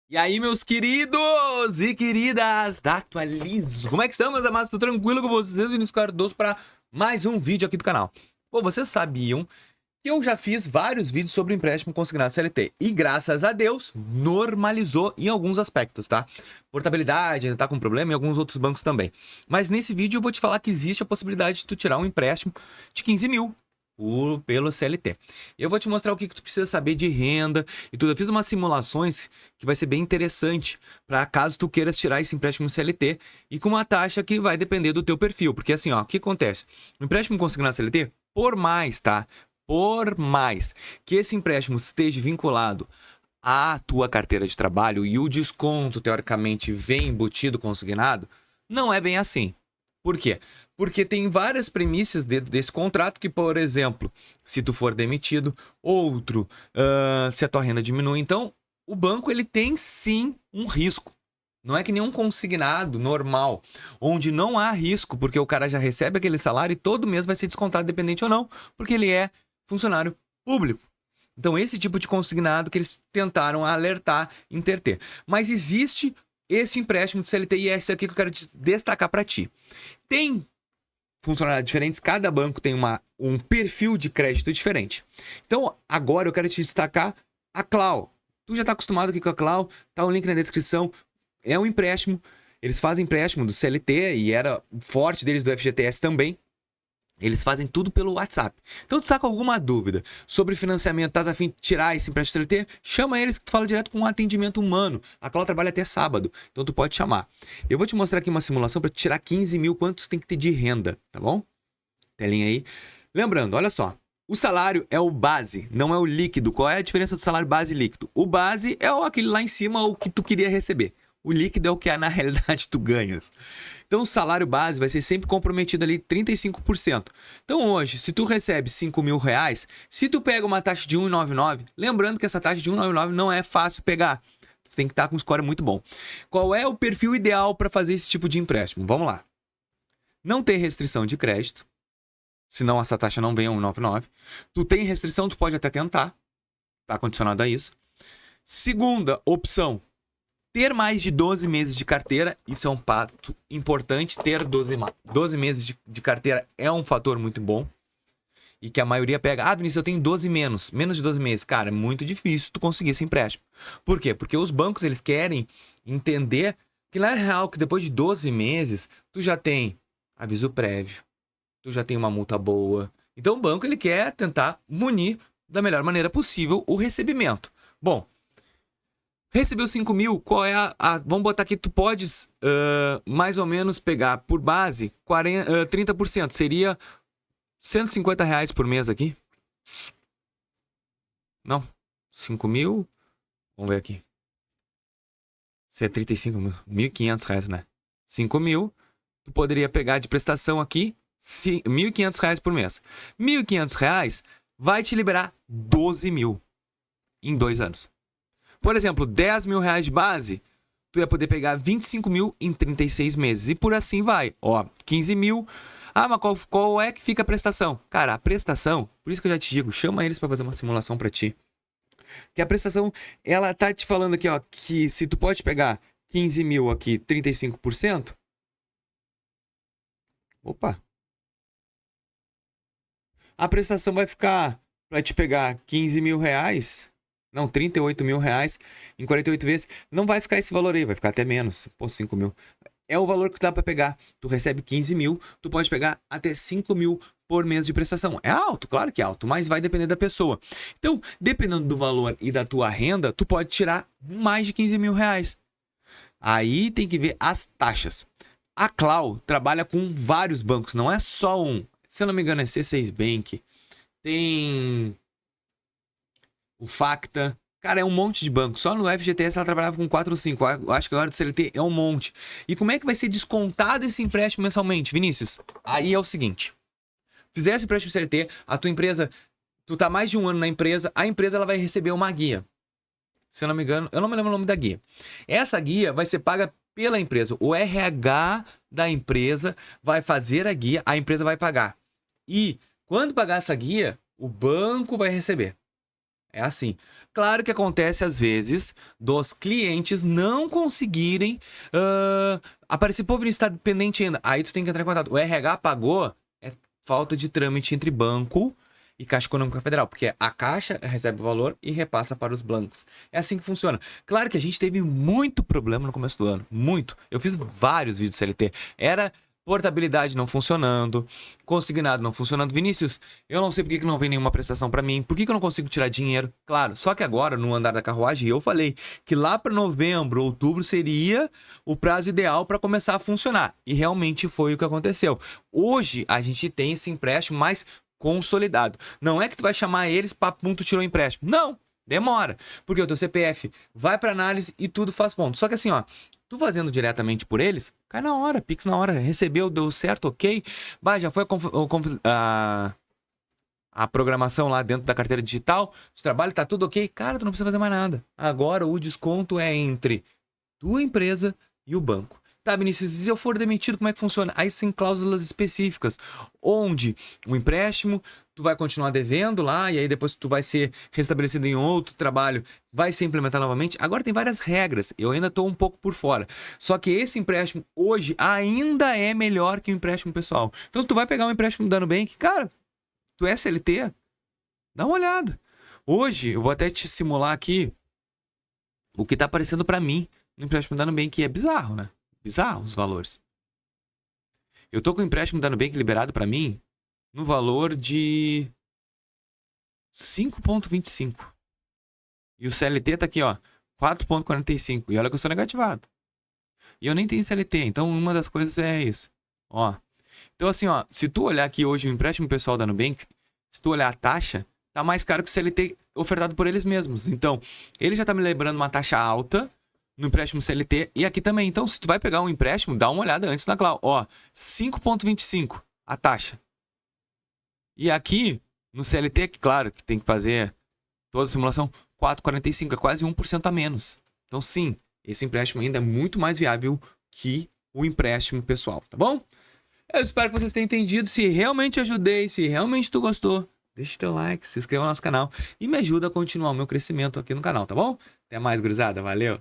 E aí, meus queridos e queridas da Atualizo, como é que estão, meus amados? Tô tranquilo com vocês, Vinícius Cardoso, para mais um vídeo aqui do canal. Pô, vocês sabiam que eu já fiz vários vídeos sobre empréstimo consignado CLT e, graças a Deus, normalizou em alguns aspectos, tá? Portabilidade ainda tá com problema e alguns outros bancos também. Mas nesse vídeo eu vou te falar que existe a possibilidade de tu tirar um empréstimo de 15 mil pelo CLT. Eu vou te mostrar o que tu precisa saber de renda e tudo. Eu fiz umas simulações que vai ser bem interessante para caso tu queiras tirar esse empréstimo CLT e com uma taxa que vai depender do teu perfil. Porque assim, ó, o que acontece? O empréstimo consignado CLT, por mais, tá? Por mais que esse empréstimo esteja vinculado à tua carteira de trabalho e o desconto, teoricamente, vem embutido consignado, não é bem assim. Por quê? Porque tem várias premissas dentro desse contrato que, por exemplo, se tu for demitido, outro, se a tua renda diminui. Então, o banco ele tem sim um risco. Não é que nenhum consignado normal, onde não há risco, porque o cara já recebe aquele salário e todo mês vai ser descontado, dependente ou não, porque ele é funcionário público. Então, esse tipo de consignado que eles tentaram alertar, interter. Mas existe esse empréstimo de CLT e esse aqui que eu quero destacar para ti. Tem funcionalidades diferentes, cada banco tem um perfil de crédito diferente. Então, agora eu quero te destacar a Clau. Tu já está acostumado aqui com a Clau, tá o link na descrição. É um empréstimo, eles fazem empréstimo do CLT e era forte deles do FGTS também. Eles fazem tudo pelo WhatsApp. Então, tu tá com alguma dúvida sobre financiamento, tá a fim de tirar esse empréstimo CLT? Chama eles que tu fala direto com um atendimento humano. A Clau trabalha até sábado, então tu pode chamar. Eu vou te mostrar aqui uma simulação para tirar 15 mil, quanto tu tem que ter de renda, tá bom? Telinha aí. Lembrando, olha só. O salário é o base, não é o líquido. Qual é a diferença do salário base e líquido? O base é aquele lá em cima, o que tu queria receber. O líquido é o que na realidade tu ganhas. Então o salário base vai ser sempre comprometido ali 35%. Então hoje, se tu recebe 5 mil reais, se tu pega uma taxa de 1,99, lembrando que essa taxa de 1,99 não é fácil pegar. Tu tem que estar com um score muito bom. Qual é o perfil ideal para fazer esse tipo de empréstimo? Vamos lá. Não ter restrição de crédito, senão essa taxa não vem a 1,99. Tu tem restrição, tu pode até tentar. Tá condicionado a isso. Segunda opção, ter mais de 12 meses de carteira, isso é um fato importante. Ter 12 meses de carteira é um fator muito bom. E que a maioria pega, Vinícius, eu tenho 12 menos de 12 meses. Cara, é muito difícil tu conseguir esse empréstimo. Por quê? Porque os bancos, eles querem entender que não é real que depois de 12 meses, tu já tem aviso prévio, tu já tem uma multa boa. Então o banco, ele quer tentar munir da melhor maneira possível o recebimento. Bom, recebeu 5 mil, qual é vamos botar aqui, tu podes mais ou menos pegar por base 30%, seria 150 reais por mês aqui. Não, 5 mil, vamos ver aqui. Isso é 35 mil, 1.500 reais, né? 5 mil, tu poderia pegar de prestação aqui 1.500 reais por mês. 1.500 reais vai te liberar 12 mil em 2 anos. Por exemplo, 10 mil reais de base, tu ia poder pegar 25 mil em 36 meses. E por assim vai. Ó, 15 mil. Mas qual é que fica a prestação? Cara, a prestação, por isso que eu já te digo, chama eles para fazer uma simulação para ti. Que a prestação, ela tá te falando aqui, ó, que se tu pode pegar 15 mil aqui, 35%. Opa. A prestação vai ficar, para te pegar 15 mil reais... Não, 38 mil reais em 48 vezes. Não vai ficar esse valor aí, vai ficar até menos. Pô, 5 mil. É o valor que dá pra pegar. Tu recebe 15 mil, tu pode pegar até 5 mil por mês de prestação. É alto, claro que é alto, mas vai depender da pessoa. Então, dependendo do valor e da tua renda, tu pode tirar mais de 15 mil reais. Aí tem que ver as taxas. A Clau trabalha com vários bancos, não é só um. Se eu não me engano, é C6 Bank. Tem o Facta. Cara, é um monte de banco. Só no FGTS ela trabalhava com 4 ou 5. Eu acho que agora do CLT é um monte. E como é que vai ser descontado esse empréstimo mensalmente, Vinícius? Aí é o seguinte. Fizesse o empréstimo CLT, a tua empresa, tu tá mais de um ano na empresa, a empresa ela vai receber uma guia. Se eu não me engano, eu não me lembro o nome da guia. Essa guia vai ser paga pela empresa. O RH da empresa vai fazer a guia, a empresa vai pagar. E quando pagar essa guia, o banco vai receber. É assim. Claro que acontece às vezes dos clientes não conseguirem aparecer, pô, Vinícius, está pendente ainda. Aí tu tem que entrar em contato. O RH pagou, é falta de trâmite entre banco e Caixa Econômica Federal, porque a Caixa recebe o valor e repassa para os bancos. É assim que funciona. Claro que a gente teve muito problema no começo do ano, muito. Eu fiz vários vídeos CLT. Era portabilidade não funcionando, consignado não funcionando. Vinícius, eu não sei por que não vem nenhuma prestação para mim, por que eu não consigo tirar dinheiro? Claro, só que agora, no andar da carruagem, eu falei que lá para novembro, outubro seria o prazo ideal para começar a funcionar. E realmente foi o que aconteceu. Hoje, a gente tem esse empréstimo mais consolidado. Não é que tu vai chamar eles, papum, tu tirou o empréstimo. Não, demora. Porque o teu CPF vai para análise e tudo faz ponto. Só que assim, ó, tu fazendo diretamente por eles, cai na hora, Pix na hora, recebeu, deu certo, ok. Bah, já foi a programação lá dentro da carteira digital, de trabalho, tá tudo ok. Cara, tu não precisa fazer mais nada. Agora o desconto é entre tua empresa e o banco. Tá, Vinícius, se eu for demitido, como é que funciona? Aí tem cláusulas específicas, onde o empréstimo, tu vai continuar devendo lá, e aí depois tu vai ser restabelecido em outro trabalho, vai ser implementado novamente. Agora tem várias regras, eu ainda tô um pouco por fora. Só que esse empréstimo hoje ainda é melhor que o empréstimo pessoal. Então se tu vai pegar um empréstimo do Nubank, cara, tu é CLT, dá uma olhada. Hoje, eu vou até te simular aqui o que tá aparecendo pra mim no empréstimo da Nubank, que é bizarro, né? Bizarro os valores. Eu tô com o empréstimo da Nubank liberado pra mim no valor de 5,25. E o CLT tá aqui, ó, 4,45. E olha que eu sou negativado. E eu nem tenho CLT, então uma das coisas é isso. Ó. Então assim, ó, se tu olhar aqui hoje o empréstimo pessoal da Nubank, se tu olhar a taxa, tá mais caro que o CLT ofertado por eles mesmos. Então, ele já tá me lembrando uma taxa alta no empréstimo CLT e aqui também. Então, se tu vai pegar um empréstimo, dá uma olhada antes na cláusula. Ó, 5,25 a taxa. E aqui, no CLT, que claro, que tem que fazer toda a simulação, 4,45, é quase 1% a menos. Então, sim, esse empréstimo ainda é muito mais viável que o empréstimo pessoal, tá bom? Eu espero que vocês tenham entendido. Se realmente ajudei, se realmente tu gostou, deixa teu like, se inscreva no nosso canal e me ajuda a continuar o meu crescimento aqui no canal, tá bom? Até mais, gurizada. Valeu!